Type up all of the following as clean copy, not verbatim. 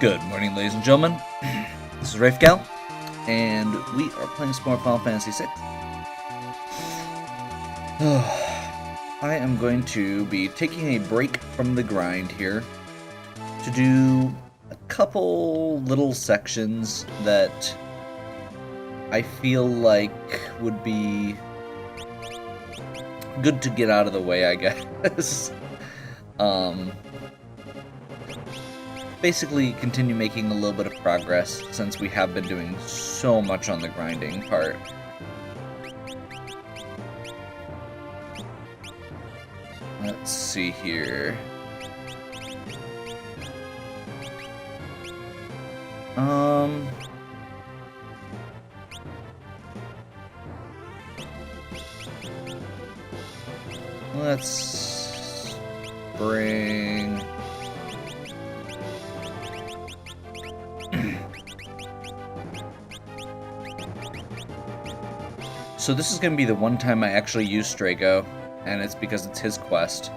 Good morning, ladies and gentlemen. This is Rafe Gal, and we are playing some more Final Fantasy VI. I am going to be taking a break from the grind here to do a couple little sections that I feel like would be good to get out of the way, I guess. Basically continue making a little bit of progress since we have been doing so much on the grinding part. Let's see here. Let's bring... So this is going to be the one time I actually use Strago, and it's because it's his quest.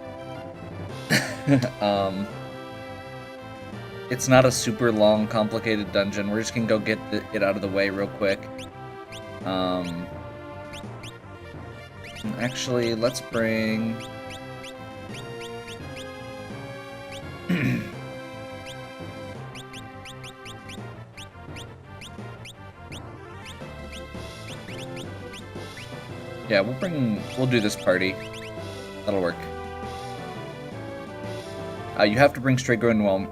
It's not a super long, complicated dungeon. We're just going to go get it out of the way real quick. Actually, let's bring... Yeah, we'll do this party. That'll work. You have to bring Strago and Relm.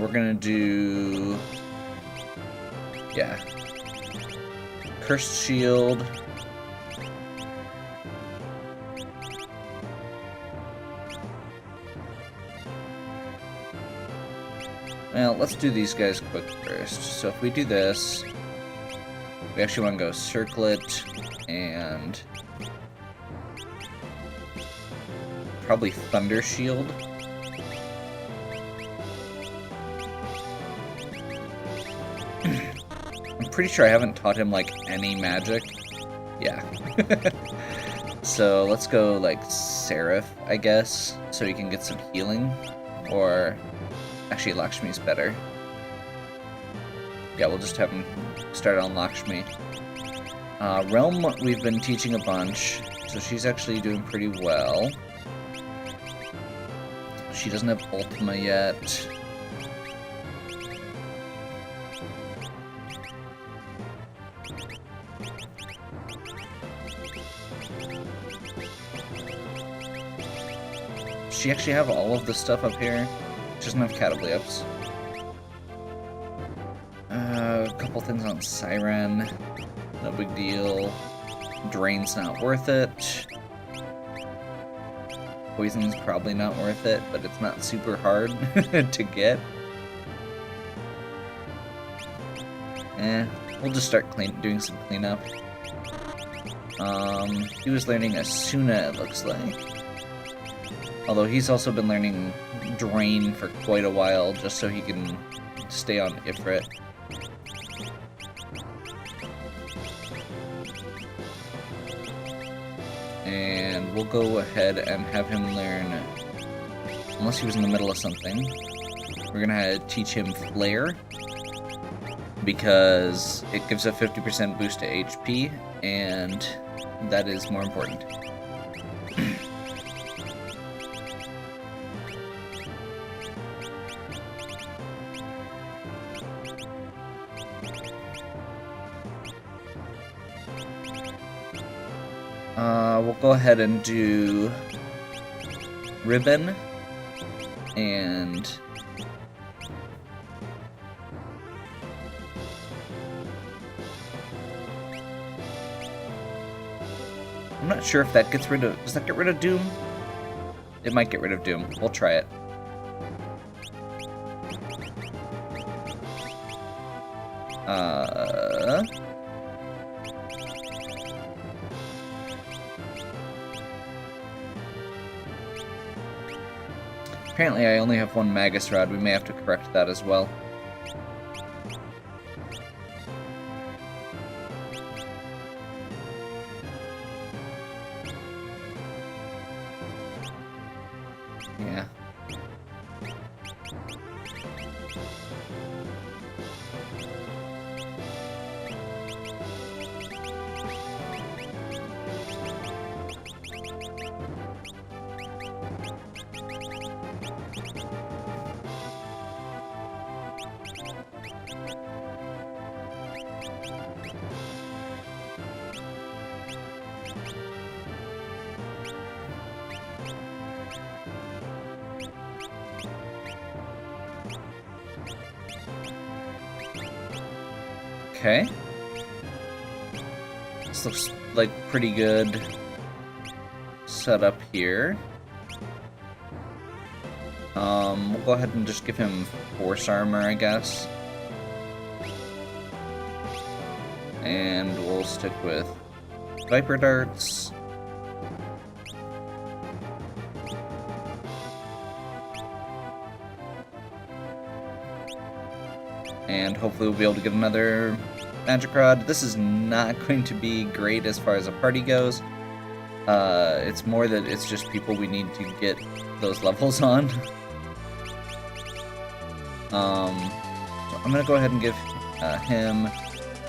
We're gonna do... Yeah. Cursed Shield. Well, let's do these guys quick first. So if we do this, we actually want to go Circlet and probably Thunder Shield. I'm pretty sure I haven't taught him, like, any magic. Yeah. So let's go, like, Seraph, I guess, so he can get some healing. Or, actually, Lakshmi's better. Yeah, we'll just have him start on Lakshmi. Relm, we've been teaching a bunch, so she's actually doing pretty well. She doesn't have Ultima yet. She actually have all of the stuff up here. She doesn't have Catapleps. A couple things on Siren. No big deal. Drain's not worth it. Poison's probably not worth it, but it's not super hard to get. We'll just start doing some cleanup. He was learning Asuna, it looks like. Although he's also been learning Drain for quite a while, just so he can stay on Ifrit. And we'll go ahead and have him learn, unless he was in the middle of something, we're gonna teach him Flare, because it gives a 50% boost to HP, and that is more important. We'll go ahead and do Ribbon and I'm not sure if that gets rid of... Does that get rid of Doom? It might get rid of Doom. We'll try it. Apparently I only have one Magus Rod. We may have to correct that as well. Yeah. Okay. This looks like pretty good setup here. We'll go ahead and just give him Force Armor, I guess. And we'll stick with Viper Darts. And hopefully we'll be able to get another Magic Rod. This is not going to be great as far as a party goes. It's more that it's just people we need to get those levels on. So I'm gonna go ahead and give him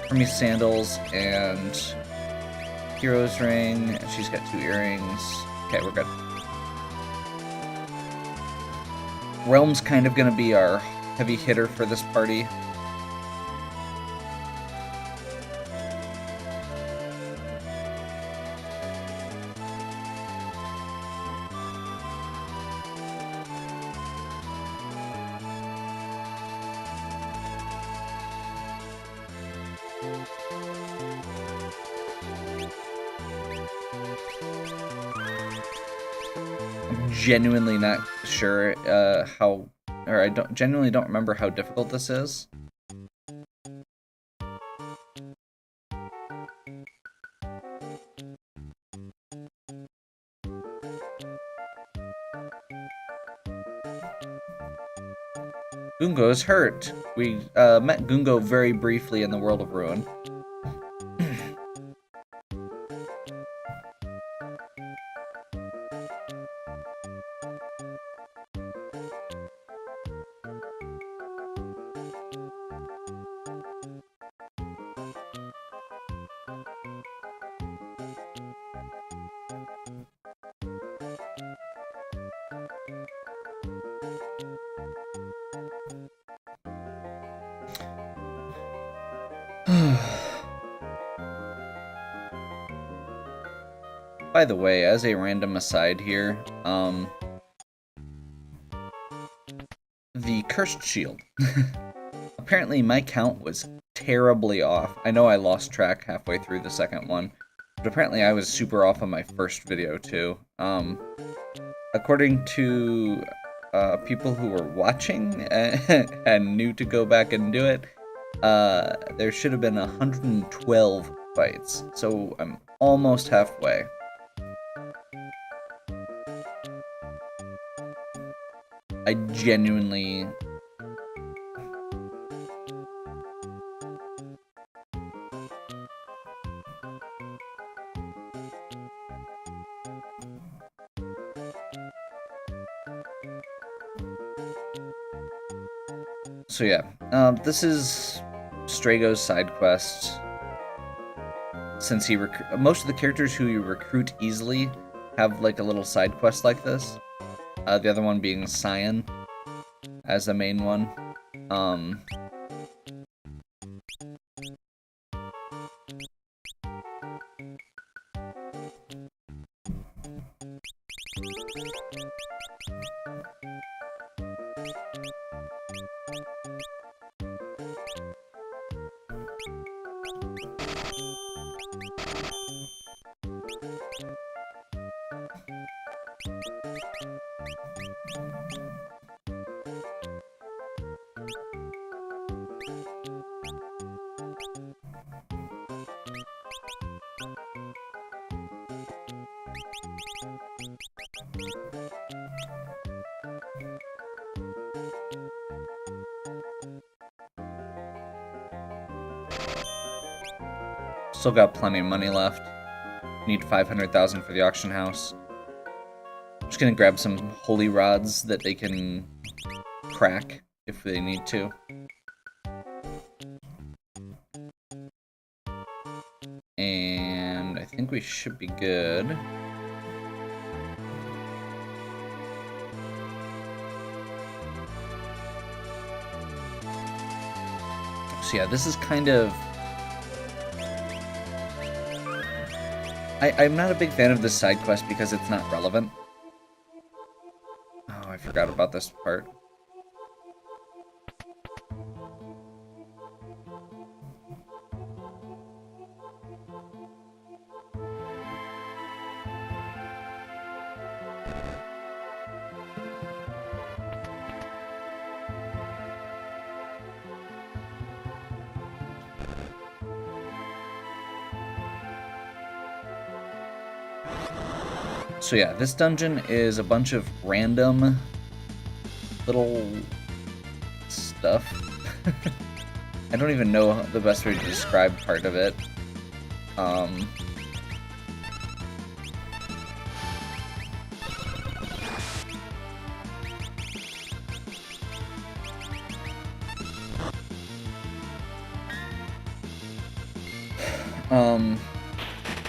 Hermes Sandals and Hero's Ring. She's got 2 earrings. Okay, we're good. Realm's kind of gonna be our heavy hitter for this party. I'm genuinely not sure I genuinely don't remember how difficult this is. Gungo is hurt. We met Gungo very briefly in the World of Ruin. By the way, as a random aside here, the Cursed Shield. Apparently my count was terribly off. I know I lost track halfway through the second one, but apparently I was super off on my first video too. According to people who were watching and knew to go back and do it, there should have been 112 fights, so I'm almost halfway. I genuinely... So yeah, this is Strago's side quest. Since he most of the characters who you recruit easily have like a little side quest like this. The other one being Cyan as the main one. Still got plenty of money left. Need 500,000 for the auction house. Just gonna grab some holy rods that they can crack if they need to. And I think we should be good. So yeah, this is kind of... I'm not a big fan of this side quest because it's not relevant. Oh, I forgot about this part. So yeah, this dungeon is a bunch of random little stuff. I don't even know the best way to describe part of it.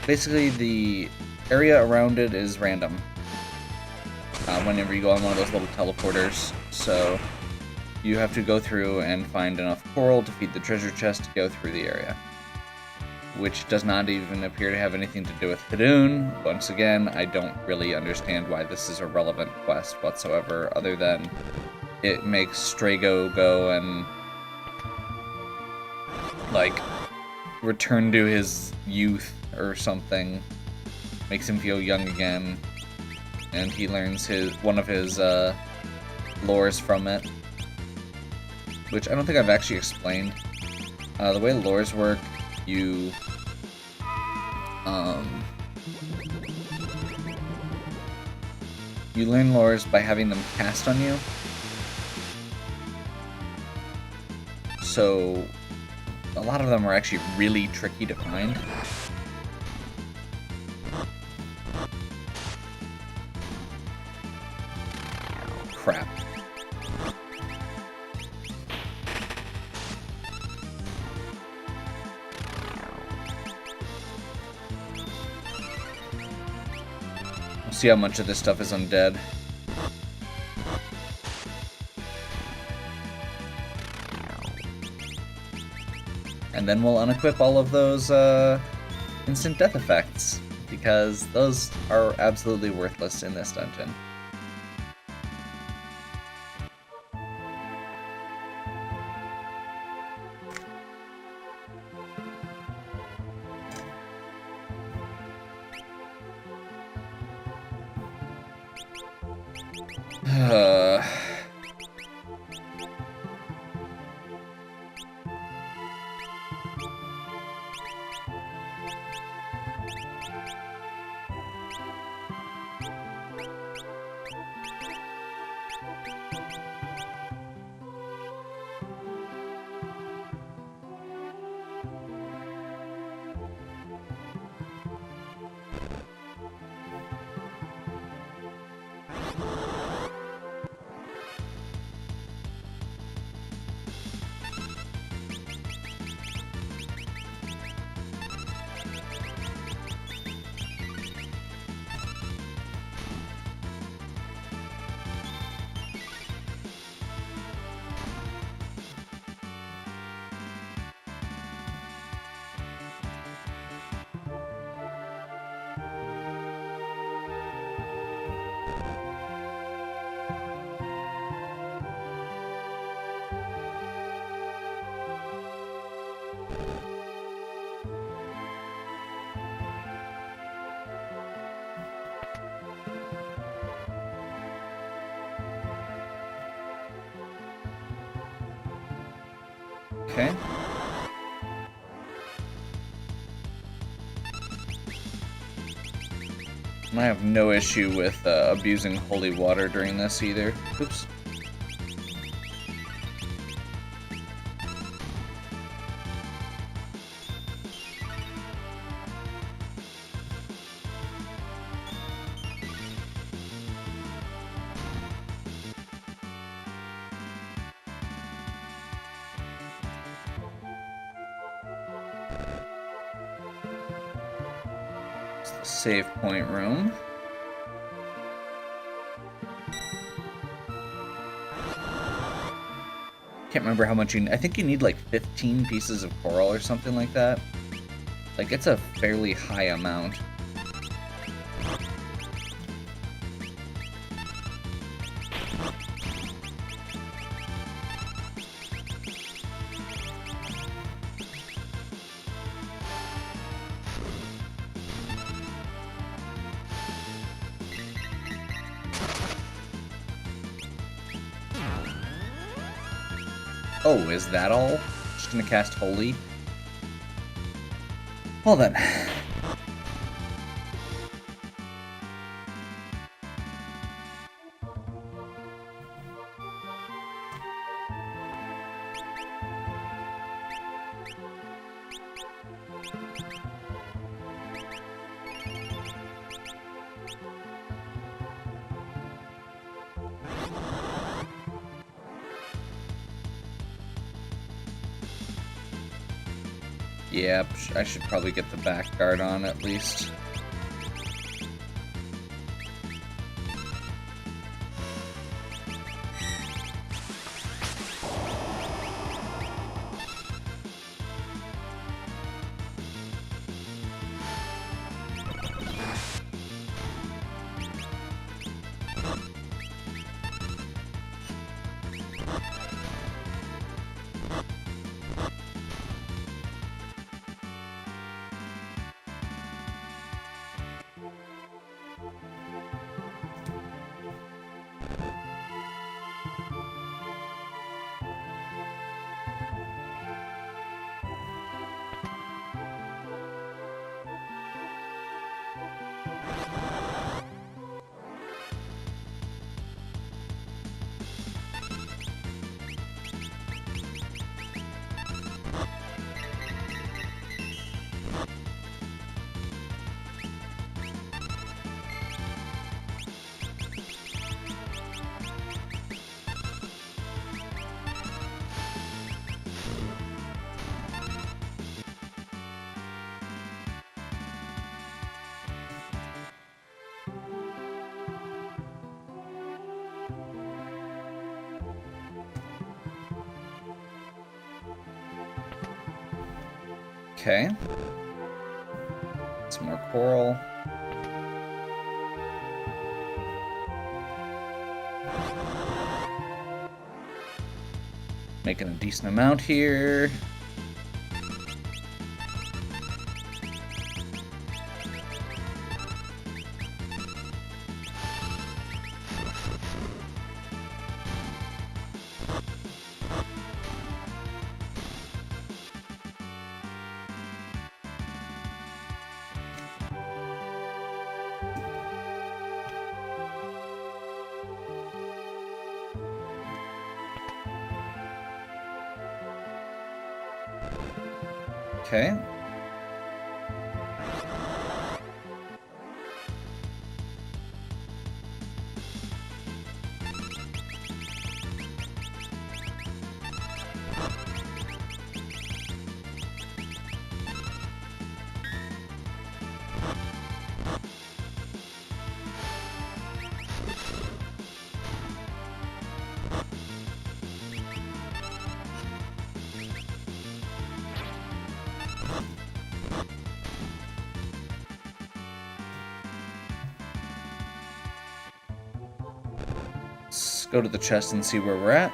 Basically the area around it is random whenever you go on one of those little teleporters, so you have to go through and find enough coral to feed the treasure chest to go through the area, which does not even appear to have anything to do with Hadoon. Once again, I don't really understand why this is a relevant quest whatsoever, other than it makes Strago go and, like, return to his youth or something. Makes him feel young again, and he learns one of his lores from it, which I don't think I've actually explained. The way lores work, you learn lores by having them cast on you. So a lot of them are actually really tricky to find. Crap. We'll see how much of this stuff is undead. And then we'll unequip all of those instant death effects, because those are absolutely worthless in this dungeon. Okay. And I have no issue with abusing holy water during this either. Oops. It's the save point room. Can't remember how much you need. I think you need like 15 pieces of coral or something like that. Like, it's a fairly high amount. Oh, is that all? Just gonna cast Holy? Well then. Yep, I should probably get the back guard on at least. Okay. Some more coral. Making a decent amount here. Okay. Let's go to the chest and see where we're at.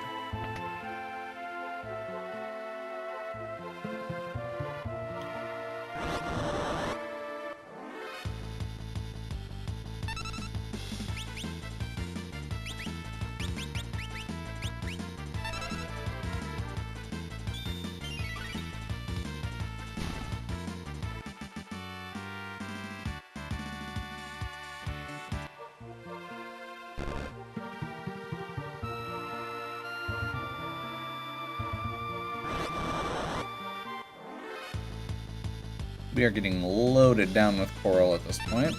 We are getting loaded down with coral at this point,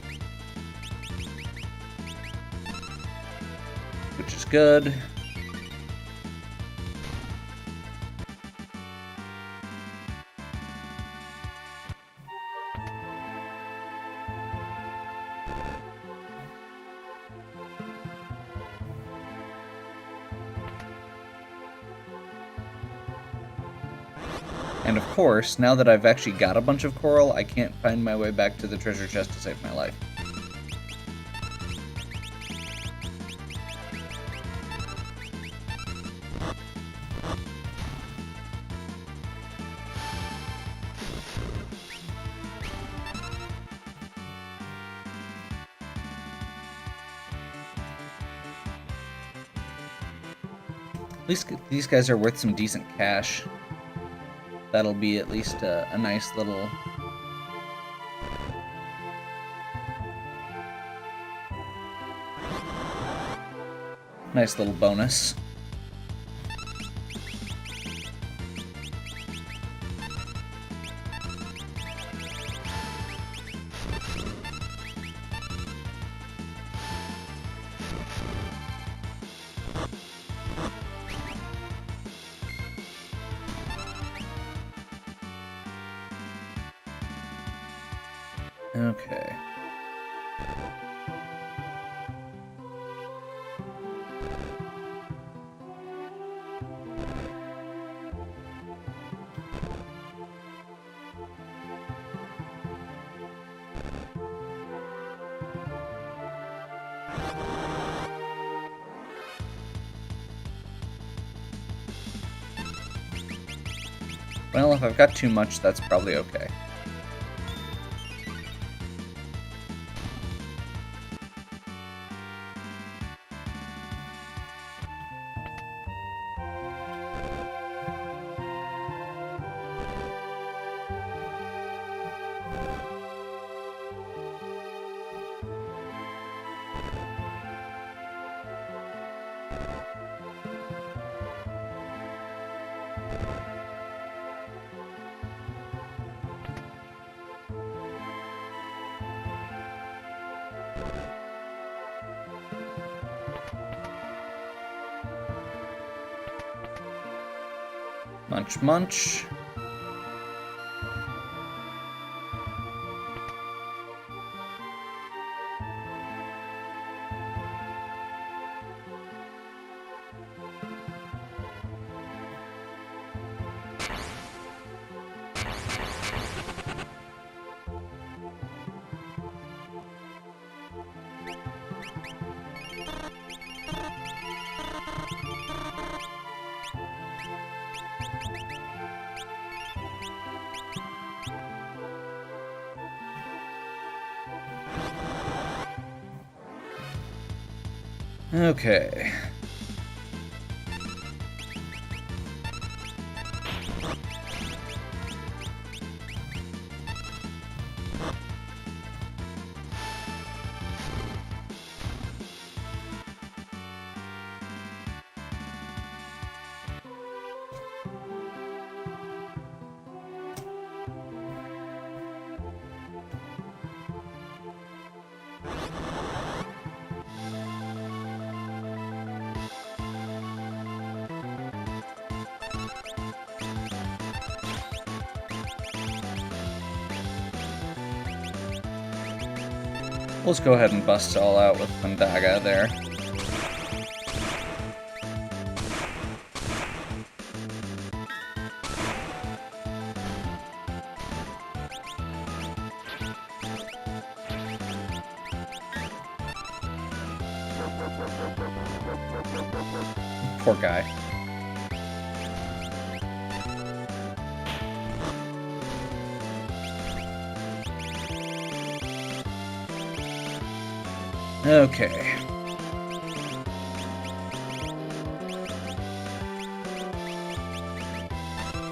which is good. And of course, now that I've actually got a bunch of coral, I can't find my way back to the treasure chest to save my life. At least these guys are worth some decent cash. That'll be at least a nice little... nice little bonus. Okay. Well, if I've got too much, that's probably okay. Munch, munch. Okay. Let's go ahead and bust it all out with Thundaga there. Poor guy. Okay.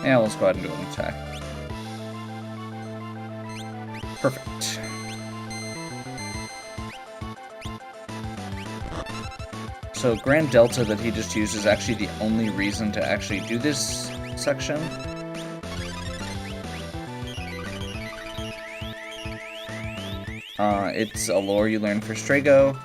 Yeah, let's go ahead and do an attack. Perfect. So Grand Delta that he just used is actually the only reason to actually do this section. It's a lore you learn for Strago.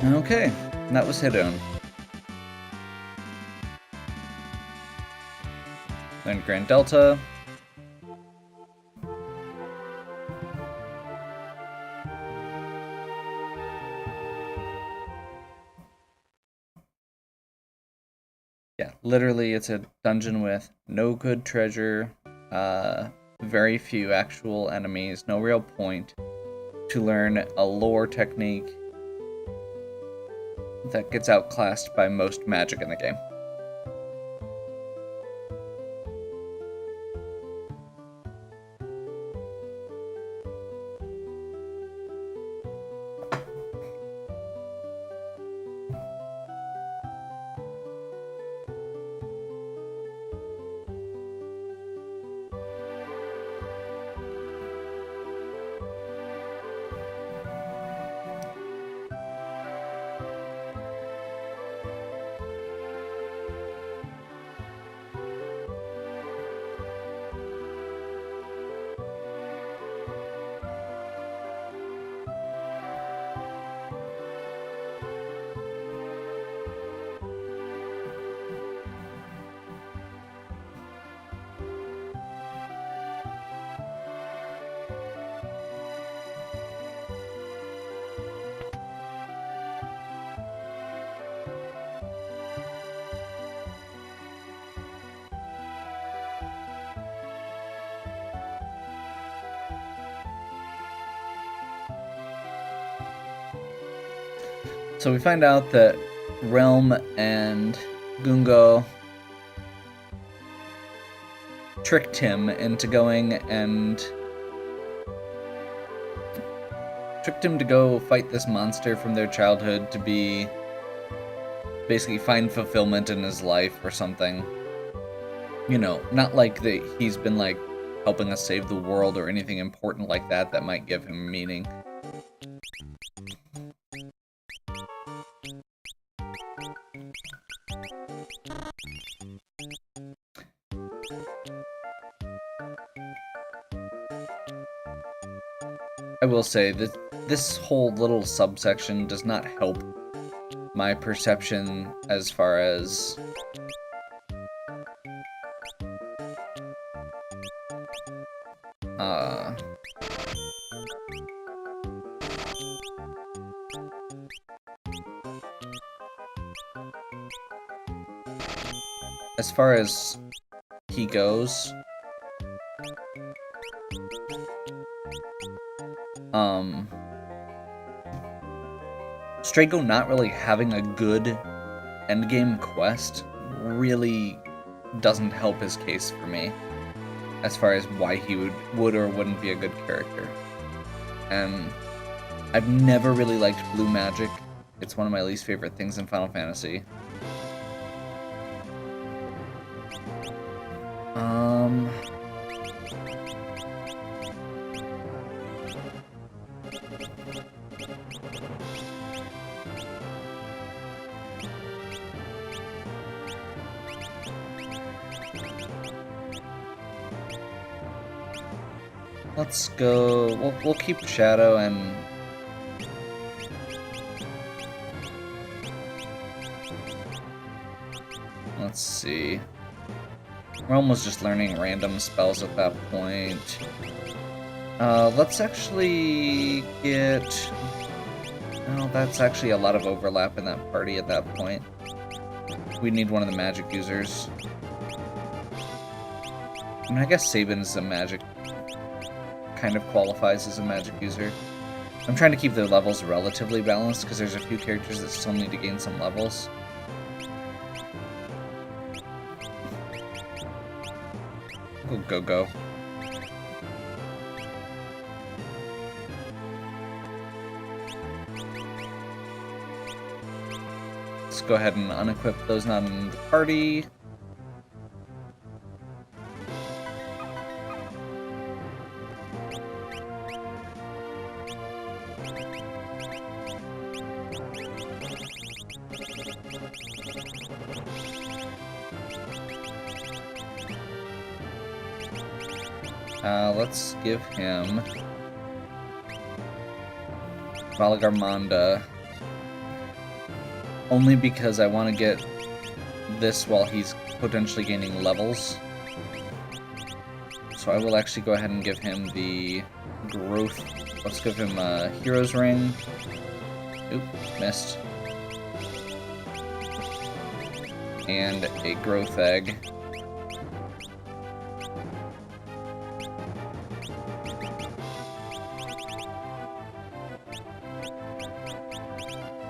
Okay, that was Hidone. Then Grand Delta. Yeah, literally it's a dungeon with no good treasure, very few actual enemies, no real point to learn a lore technique that gets outclassed by most magic in the game. So we find out that Realm and Gungo tricked him into going and tricked him to go fight this monster from their childhood to be basically find fulfillment in his life or something. You know, not like that he's been like helping us save the world or anything important like that that might give him meaning. I will say that this whole little subsection does not help my perception as far as he goes. Strago not really having a good endgame quest really doesn't help his case for me as far as why he would or wouldn't be a good character. And I've never really liked blue magic. It's one of my least favorite things in Final Fantasy. Let's go. We'll keep Shadow and let's see. Realm was just learning random spells at that point. Let's actually get. Oh, that's actually a lot of overlap in that party at that point. We need one of the magic users. I mean, I guess Sabin's a magic. Kind of qualifies as a magic user. I'm trying to keep the levels relatively balanced because there's a few characters that still need to gain some levels. Go. Let's go ahead and unequip those not in the party. Let's give him Valagarmanda only because I want to get this while he's potentially gaining levels. So I will actually go ahead and give him the growth. Let's give him a hero's ring. Oop, missed. And a growth egg.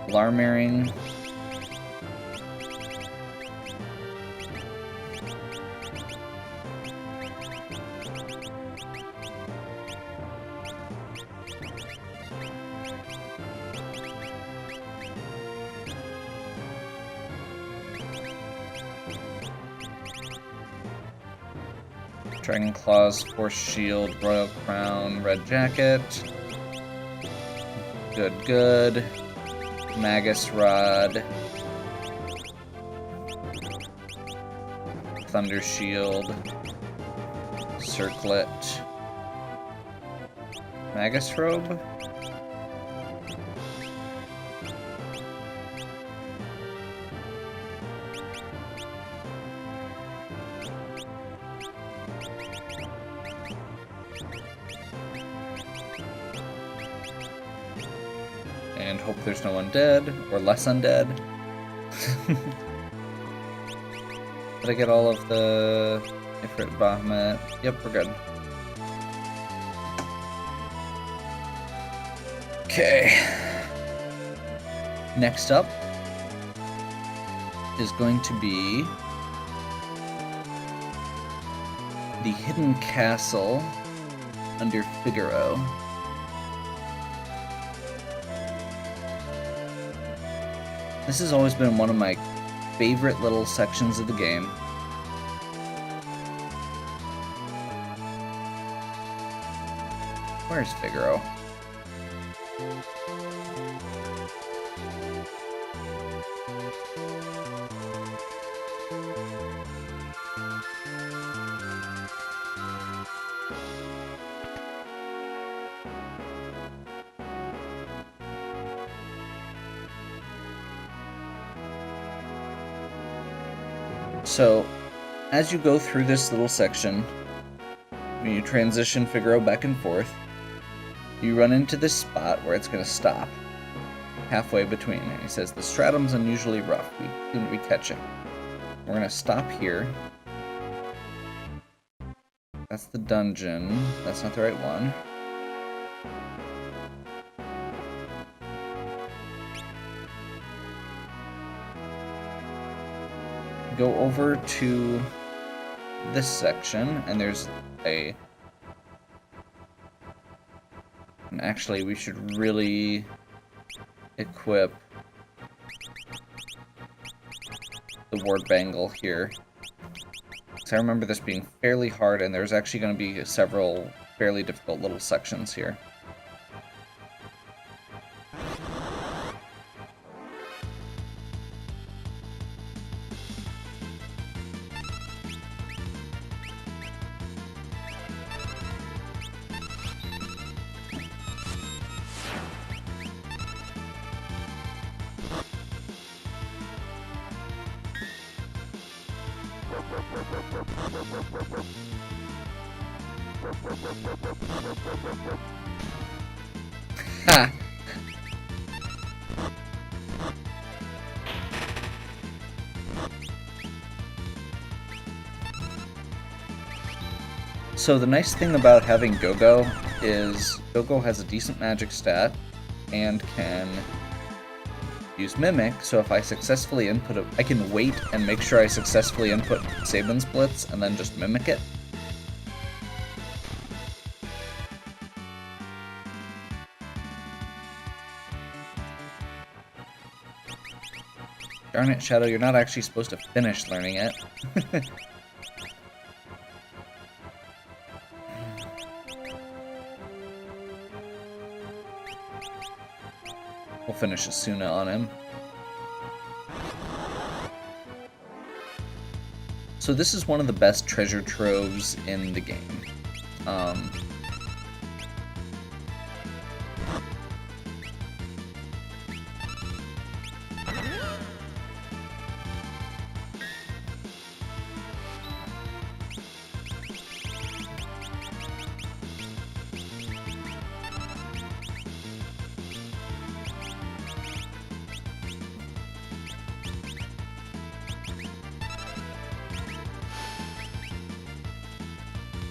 Alarming. Dragon Claws, Force Shield, Royal Crown, Red Jacket. Good, good. Magus Rod. Thunder Shield. Circlet. Magus Robe. And hope there's no undead, or less undead. Did I get all of the Ifrit Bahamut? Yep, we're good. Okay. Next up is going to be the Hidden Castle under Figaro. This has always been one of my favorite little sections of the game. Where's Figaro? So, as you go through this little section, when you transition Figaro back and forth, you run into this spot where it's going to stop halfway between. And he says, the stratum's unusually rough. We seem to be catching. We're going to stop here. That's the dungeon. That's not the right one. Go over to this section, and there's a... And actually, we should really equip the Ward Bangle here. So I remember this being fairly hard, and there's actually going to be several fairly difficult little sections here. Ha! So the nice thing about having Go-Go is Go-Go has a decent magic stat and can use Mimic, so if I successfully input it, I can wait and make sure I successfully input Sabin's Blitz and then just mimic it. Darn it, Shadow, you're not actually supposed to finish learning it. We'll finish Asuna on him. So this is one of the best treasure troves in the game.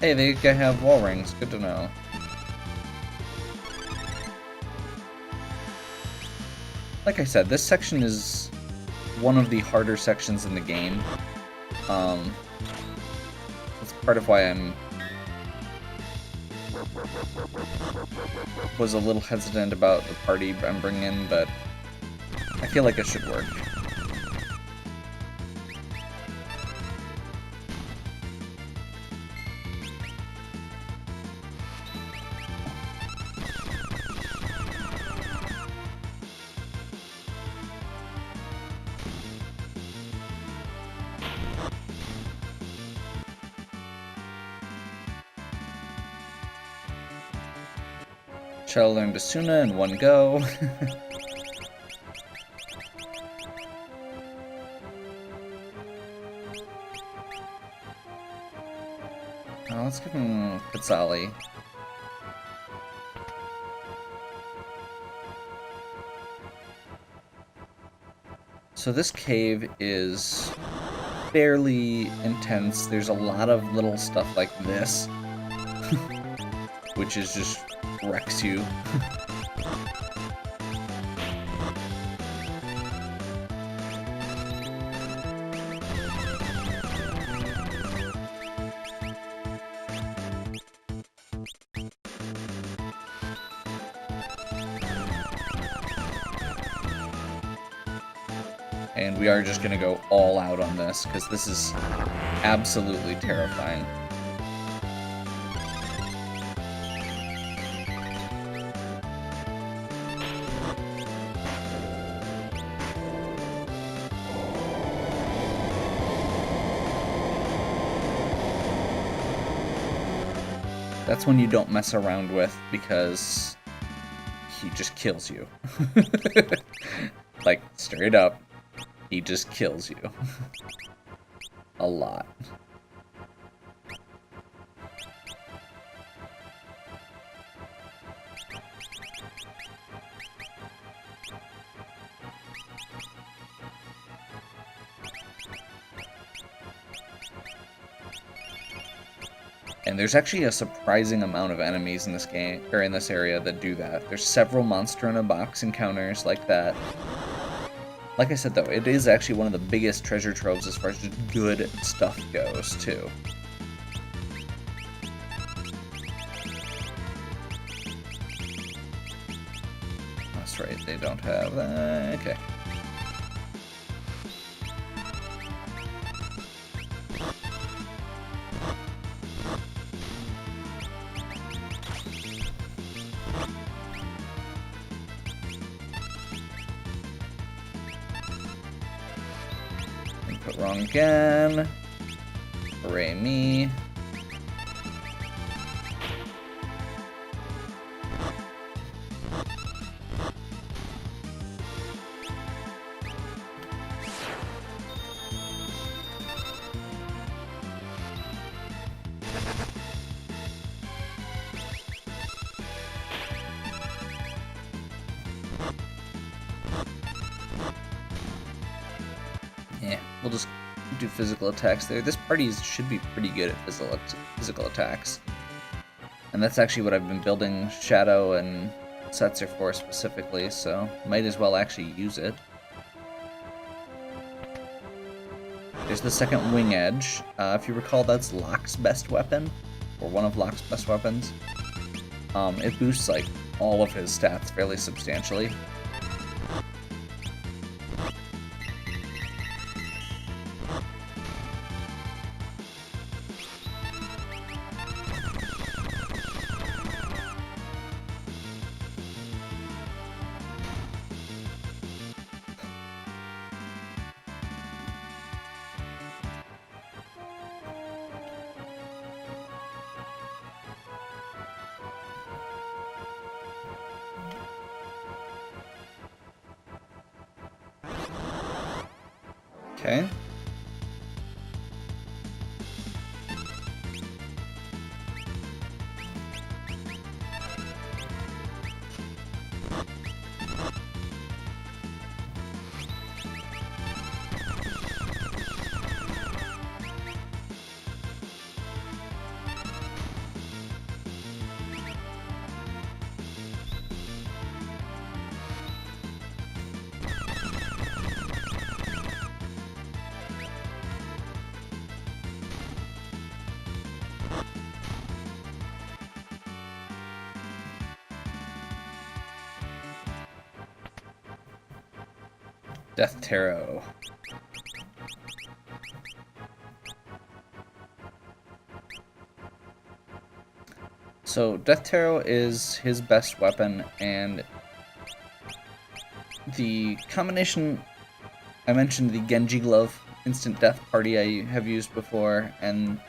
Hey, they have wall rings. Good to know. Like I said, this section is one of the harder sections in the game. That's part of why was a little hesitant about the party I'm bringing in, but I feel like it should work. Shall learn Basuna in one go. Let's give him Quetzali. So this cave is fairly intense. There's a lot of little stuff like this, which is just wrecks you. And we are just gonna go all out on this, because this is absolutely terrifying. That's when you don't mess around with, because he just kills you. Like, straight up, he just kills you. A lot. And there's actually a surprising amount of enemies in this game, or in this area, that do that. There's several monster in a box encounters like that. Like I said, though, it is actually one of the biggest treasure troves as far as just good stuff goes, too. That's right, they don't have that. Okay. Input wrong again. Hooray me. Yeah, we'll just do physical attacks there. This party should be pretty good at physical attacks. And that's actually what I've been building Shadow and Setzer for specifically, so might as well actually use it. There's the second Wing Edge. If you recall, that's Locke's best weapon, or one of Locke's best weapons. It boosts like all of his stats fairly substantially. Okay. Death Tarot. So Death Tarot is his best weapon, and the combination, I mentioned the Genji Glove instant death party I have used before, and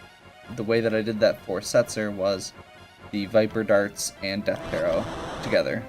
the way that I did that for Setzer was the Viper Darts and Death Tarot together.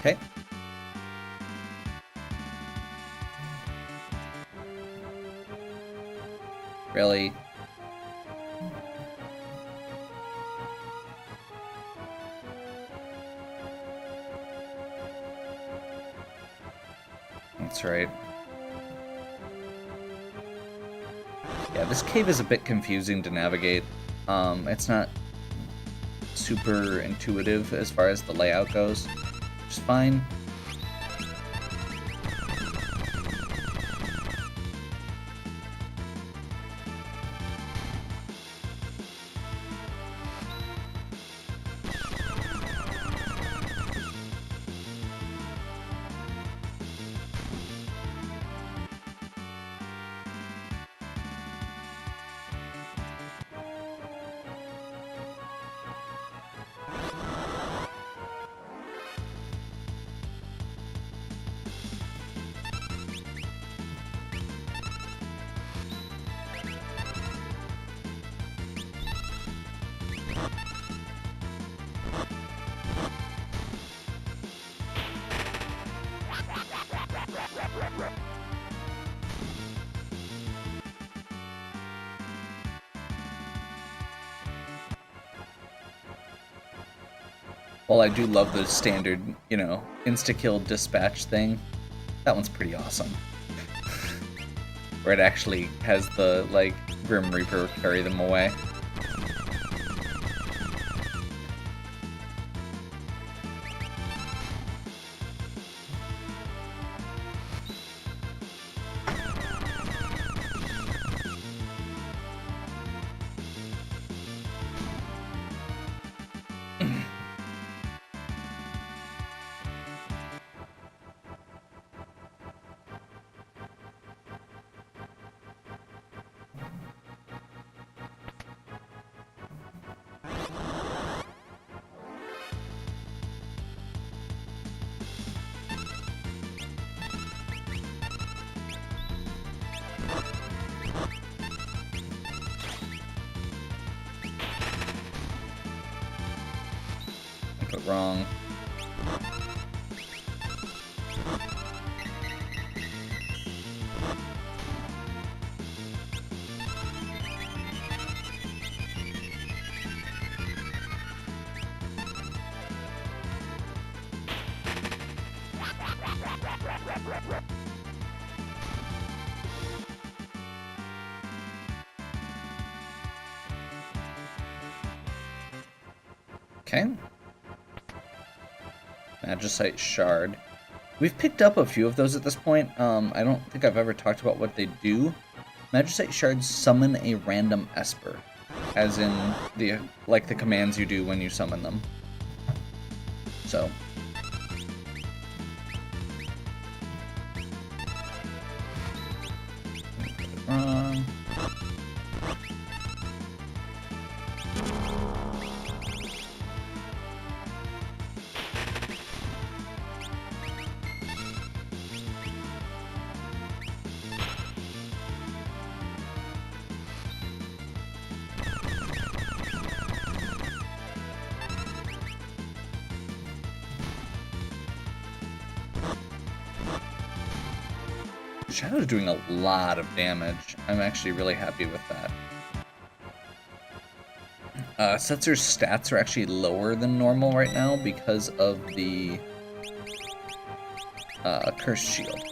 Okay. Really? That's right. Yeah, this cave is a bit confusing to navigate. It's not super intuitive as far as the layout goes, which is fine. While I do love the standard, insta-kill dispatch thing, that one's pretty awesome. Where it actually has the, Grim Reaper carry them away. But wrong. Okay. Magicite Shard. We've picked up a few of those at this point. I don't think I've ever talked about what they do. Magicite Shards summon a random Esper, as in the commands you do when you summon them. So. Wrong. Shadow's doing a lot of damage. I'm actually really happy with that. Setzer's stats are actually lower than normal right now because of the Cursed Shield.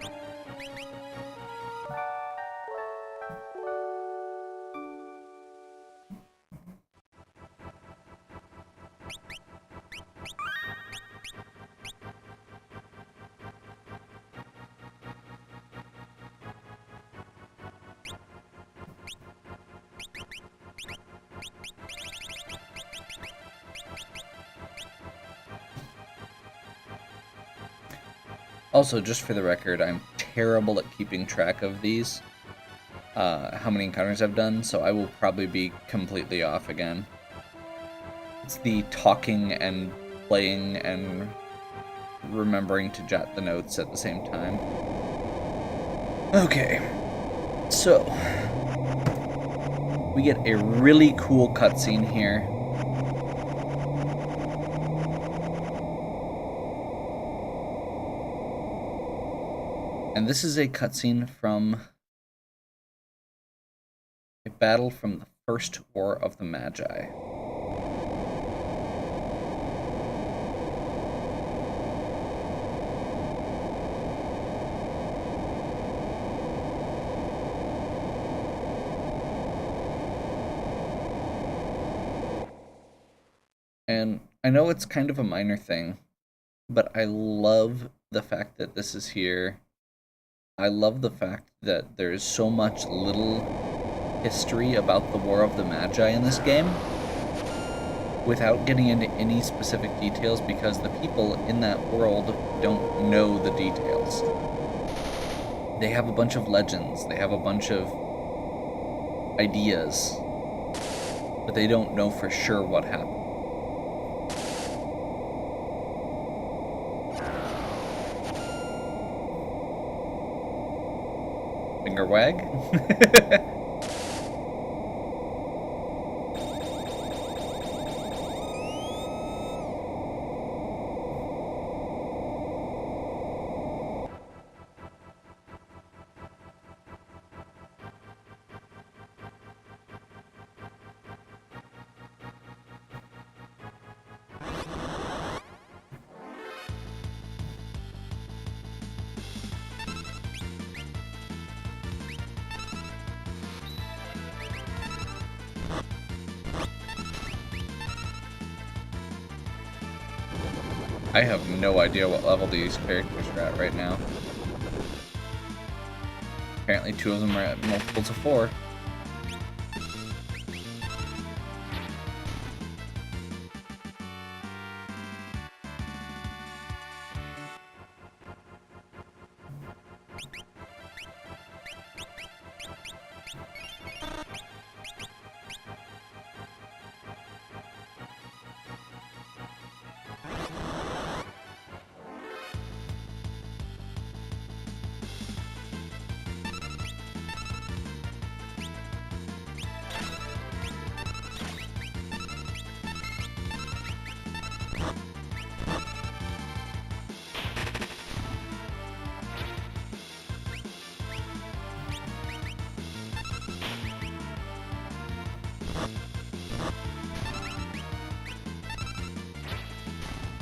Also, just for the record, I'm terrible at keeping track of these, how many encounters I've done, so I will probably be completely off again. It's the talking and playing and remembering to jot the notes at the same time. Okay, so we get a really cool cutscene here. And this is a cutscene from a battle from the First War of the Magi. And I know it's kind of a minor thing, but I love the fact that this is here. I love the fact that there is so much little history about the War of the Magi in this game without getting into any specific details, because the people in that world don't know the details. They have a bunch of legends, they have a bunch of ideas, but they don't know for sure what happened. Finger wag? I have no idea what level these characters are at right now. Apparently 2 of them are at multiples of 4.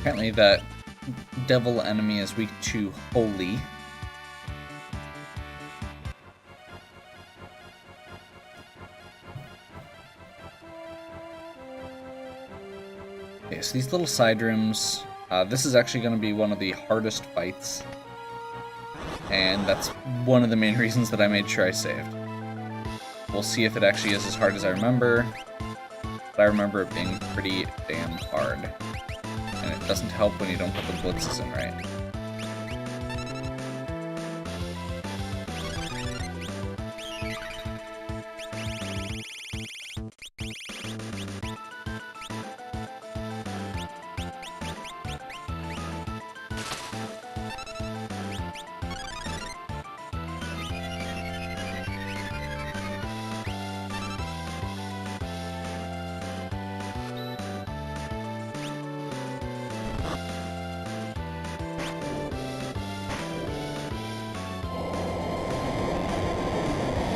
Apparently that devil enemy is weak to Holy. Okay, so these little side rooms, this is actually going to be one of the hardest fights. And that's one of the main reasons that I made sure I saved. We'll see if it actually is as hard as I remember. But I remember it being pretty damn hard. And it doesn't help when you don't put the blitzes in right.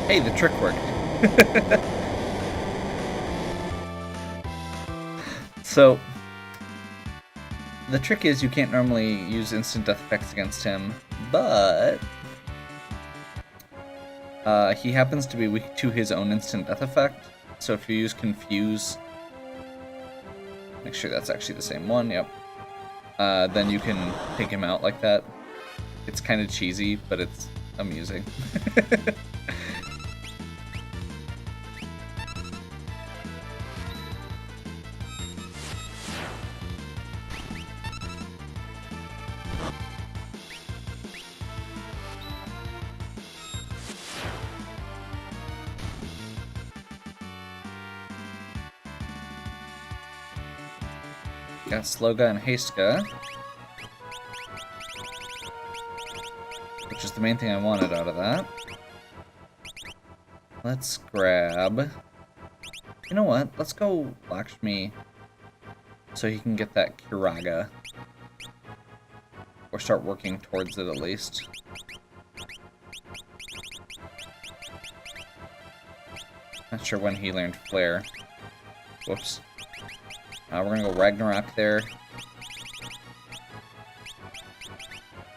Hey, the trick worked. So, the trick is you can't normally use instant death effects against him, but he happens to be weak to his own instant death effect. So if you use Confuse, make sure that's actually the same one, yep. Then you can take him out like that. It's kind of cheesy, but it's amusing. Got Slowga and Hasteca, which is the main thing I wanted out of that. Let's grab... You know what? Let's go Lakshmi so he can get that Kiraga. Or start working towards it at least. Not sure when he learned Flare. Whoops. We're gonna go Ragnarok there.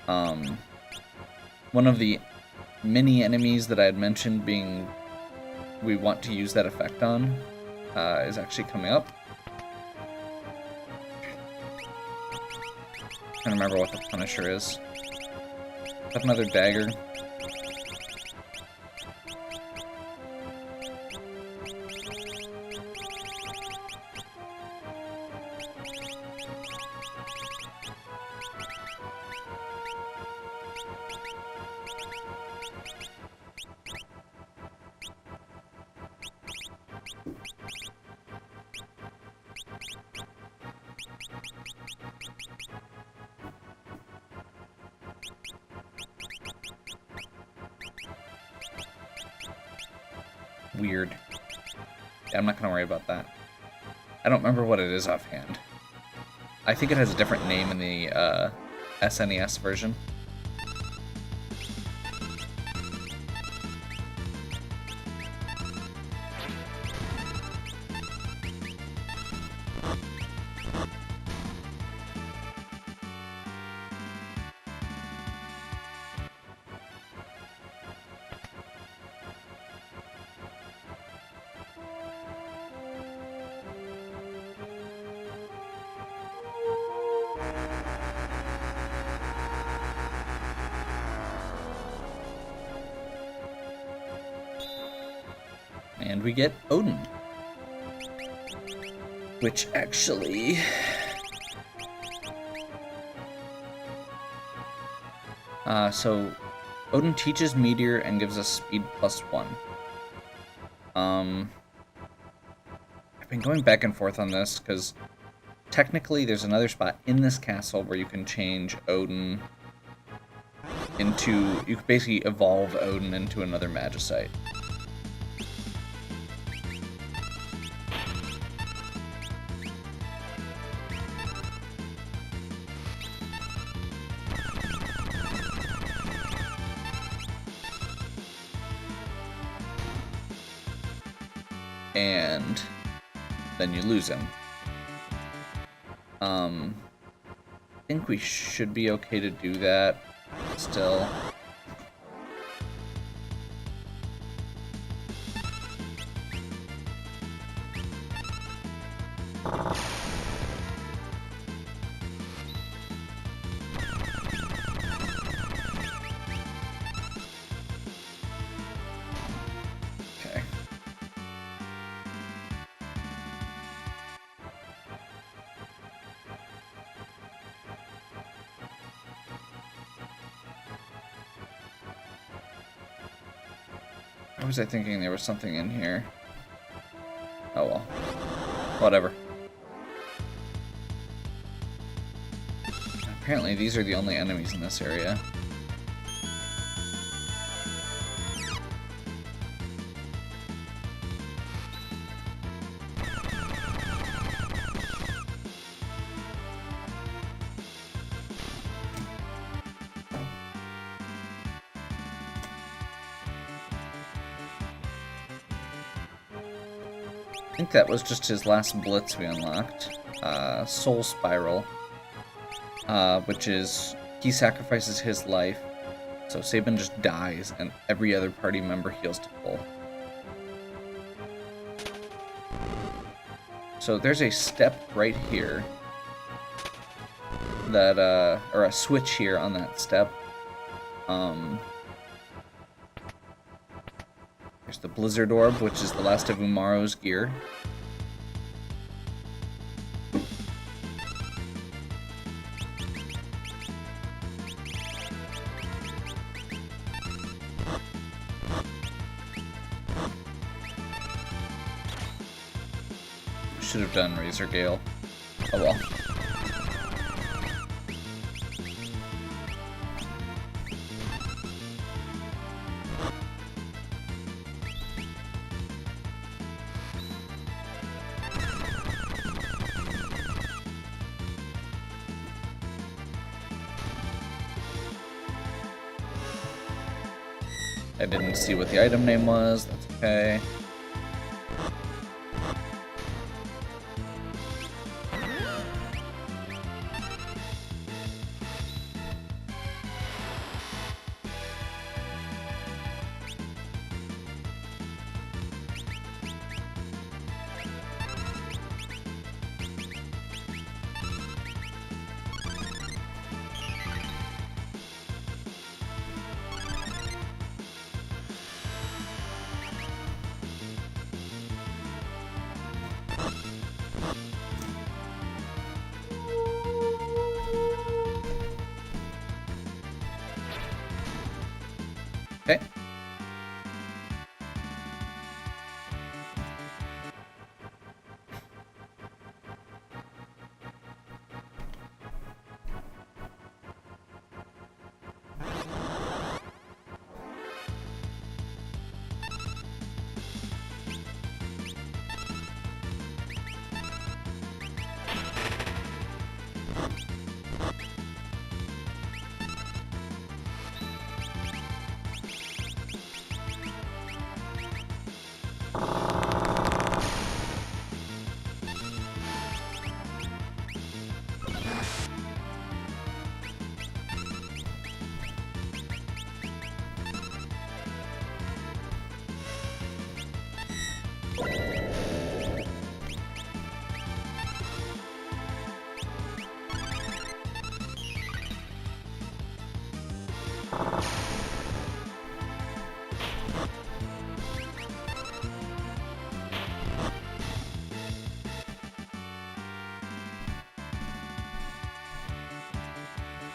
One of the many enemies that I had mentioned being we want to use that effect on is actually coming up. I can't remember what the Punisher is. Got another dagger. Weird. Yeah, I'm not gonna worry about that. I don't remember what it is offhand. I think it has a different name in the SNES version. And we get Odin. Which actually... so Odin teaches Meteor and gives us speed +1. I've been going back and forth on this because technically there's another spot in this castle where you can change Odin into... You can basically evolve Odin into another Magicite. And then you lose him. I think we should be okay to do that still. Or was I thinking there was something in here? Oh well. Whatever. Apparently these are the only enemies in this area. I think that was just his last blitz we unlocked. Soul Spiral, which is he sacrifices his life, so Sabin just dies, and every other party member heals to full. So there's a step right here that, or a switch here on that step. There's the Blizzard Orb, which is the last of Umaro's gear. Should have done Razor Gale. Oh well. I didn't see what the item name was, that's okay. Okay.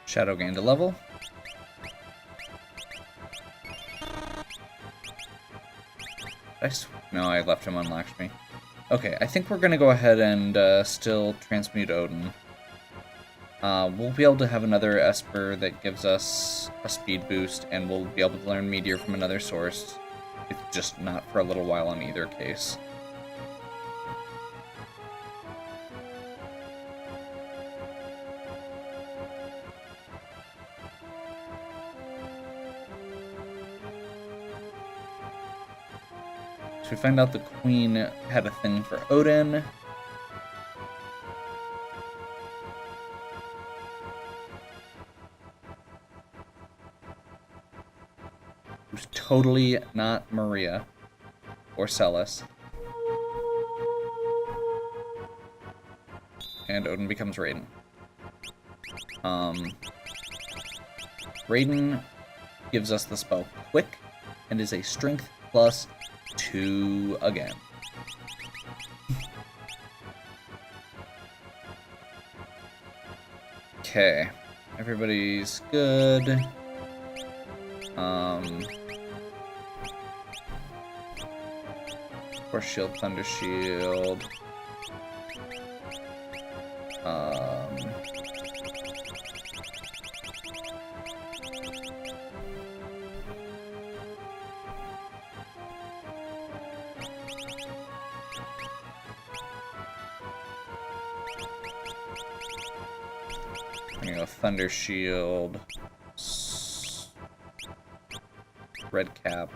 Shadow gained a level. No, I left him on Lakshmi. Okay, I think we're gonna go ahead and still transmute Odin. We'll be able to have another Esper that gives us a speed boost, and we'll be able to learn Meteor from another source. It's just not for a little while in either case. So we find out the Queen had a thing for Odin. Who's totally not Maria or Celes. And Odin becomes Raiden. Raiden gives us the spell Quick and is a strength plus 2 again. Okay, everybody's good. Force Shield, Thunder Shield. I'm gonna go Thunder Shield, Red Cap.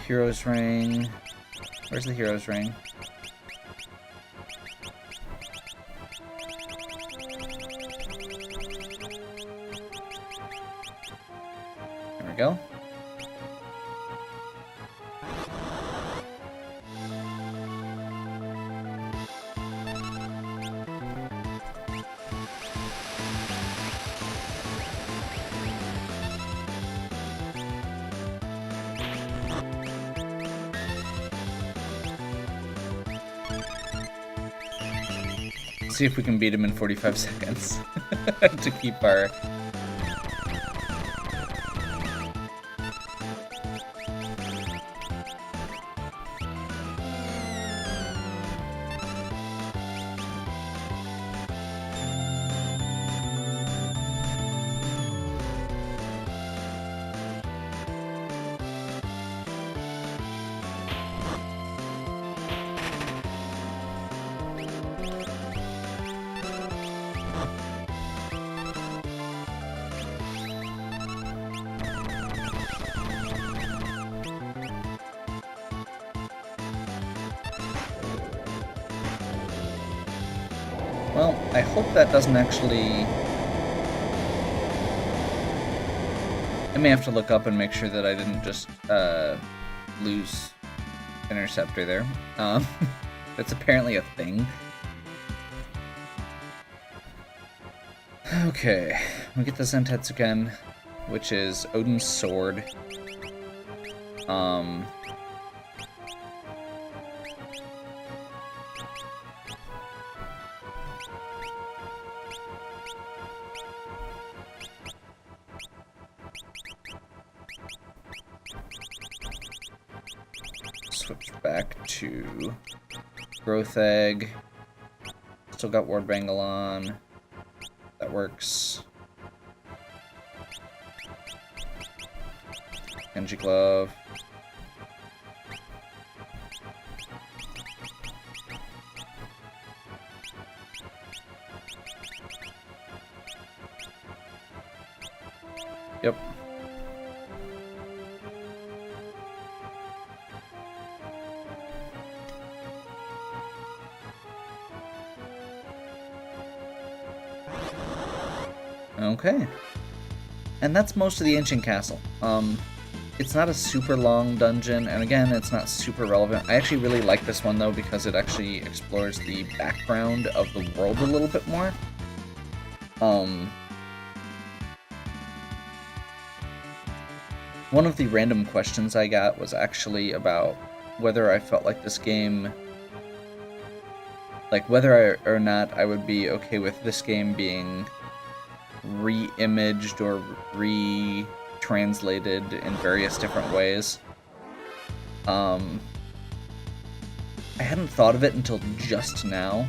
Hero's Ring. Where's the Hero's Ring? There we go. See if we can beat him in 45 seconds to keep our... Well, I hope that doesn't actually... I may have to look up and make sure that I didn't just lose Interceptor there. That's apparently a thing. Okay, we get the Zentetsuken, which is Odin's sword. Switch back to Growth Egg. Still got Ward Bangle on. That works. Genji Glove. Yep. Okay. And that's most of the Ancient Castle. It's not a super long dungeon, and again, it's not super relevant. I actually really like this one, though, because it actually explores the background of the world a little bit more. One of the random questions I got was actually about whether I felt like this game... Like, whether or not I would be okay with this game being re-imaged or re-translated in various different ways. I hadn't thought of it until just now,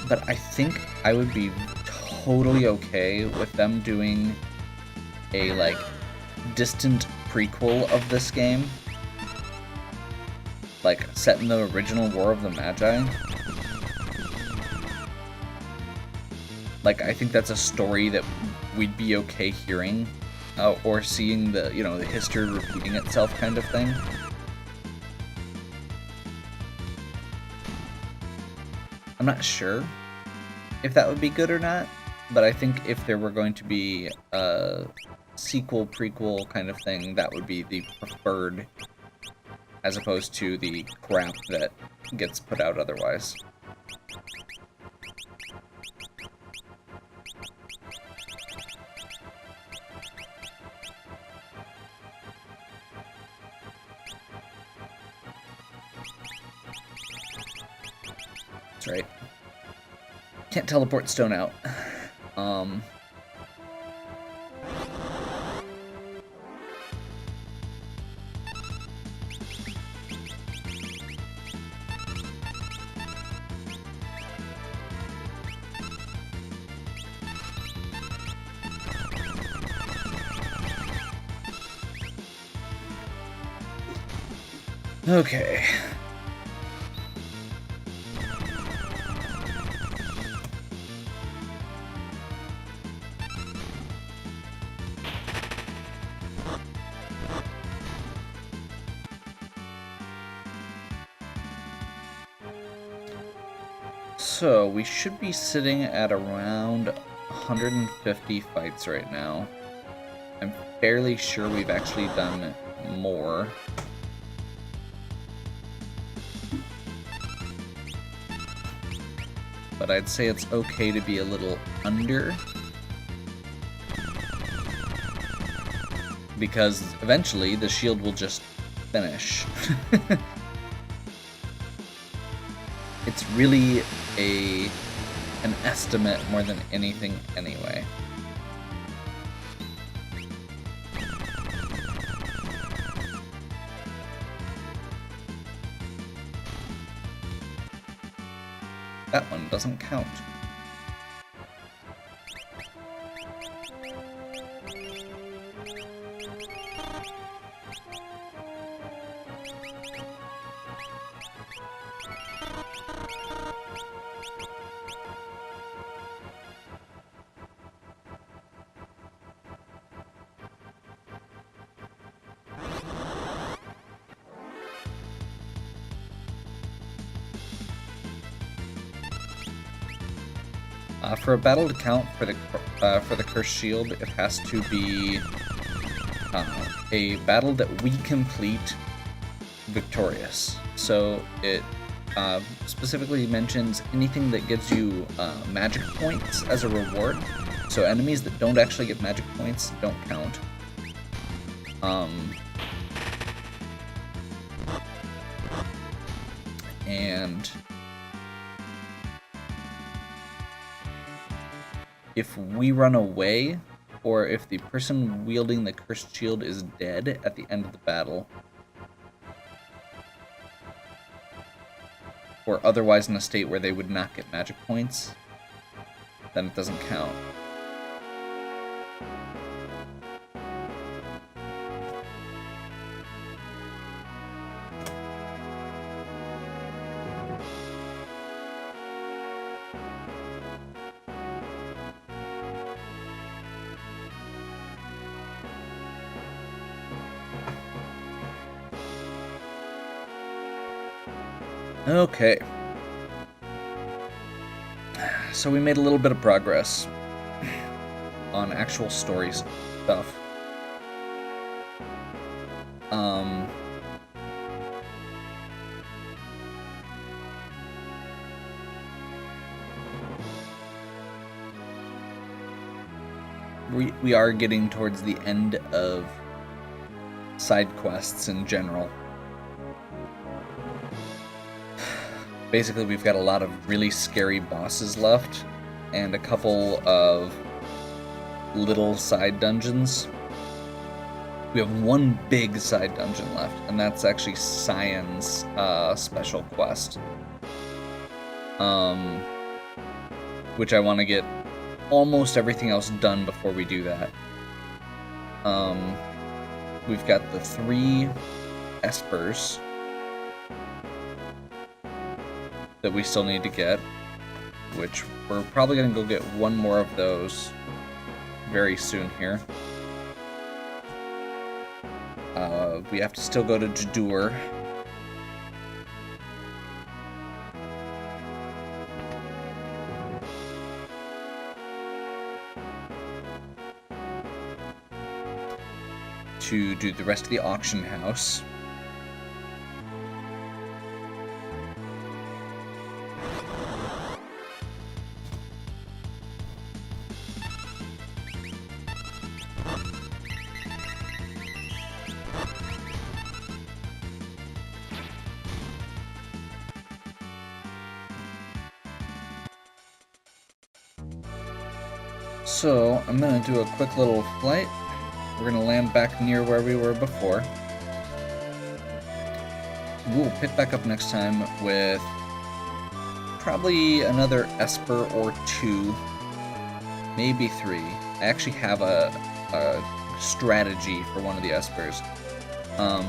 but I think I would be totally okay with them doing a, like, distant prequel of this game, like, set in the original War of the Magi. Like, I think that's a story that we'd be okay hearing, or seeing the, you know, the history repeating itself kind of thing. I'm not sure if that would be good or not, but I think if there were going to be a sequel, prequel kind of thing, that would be the preferred, as opposed to the crap that gets put out otherwise. That's right. Can't teleport stone out. Okay. So, we should be sitting at around 150 fights right now. I'm fairly sure we've actually done more. But I'd say it's okay to be a little under. Because eventually the shield will just finish. It's really an estimate more than anything anyway. That one doesn't count. For a battle to count for the Cursed Shield, it has to be a battle that we complete victorious. So it specifically mentions anything that gives you magic points as a reward. So enemies that don't actually get magic points don't count. And if we run away, or if the person wielding the Cursed Shield is dead at the end of the battle, or otherwise in a state where they would not get magic points, then it doesn't count. Okay. So we made a little bit of progress on actual story stuff. We are getting towards the end of side quests in general. Basically, we've got a lot of really scary bosses left, and a couple of little side dungeons. We have one big side dungeon left, and that's actually Cyan's special quest. Which I want to get almost everything else done before we do that. We've got the 3 espers that we still need to get, which we're probably going to go get one more of those very soon here. We have to still go to Jidoor. To do the rest of the auction house. So, I'm going to do a quick little flight. We're going to land back near where we were before. We'll pick back up next time with probably another Esper or 2, maybe 3. I actually have a strategy for one of the Espers.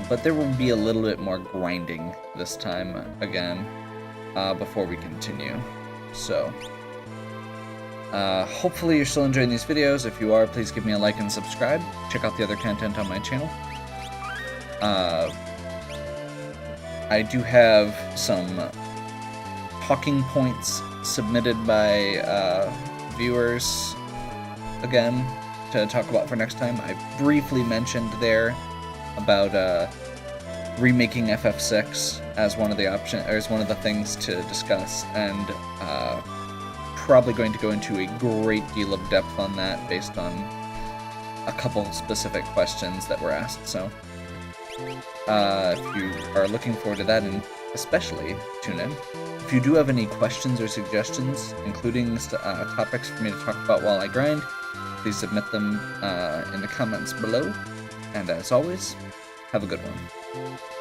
But there will be a little bit more grinding this time again before we continue. So, hopefully you're still enjoying these videos. If you are, please give me a like and subscribe. Check out the other content on my channel. I do have some talking points submitted by viewers again to talk about for next time. I briefly mentioned there about remaking FF6 as one of the as one of the things to discuss, and probably going to go into a great deal of depth on that based on a couple specific questions that were asked. So if you are looking forward to that, and especially tune in. If you do have any questions or suggestions, including topics for me to talk about while I grind, please submit them in the comments below. And as always, have a good one.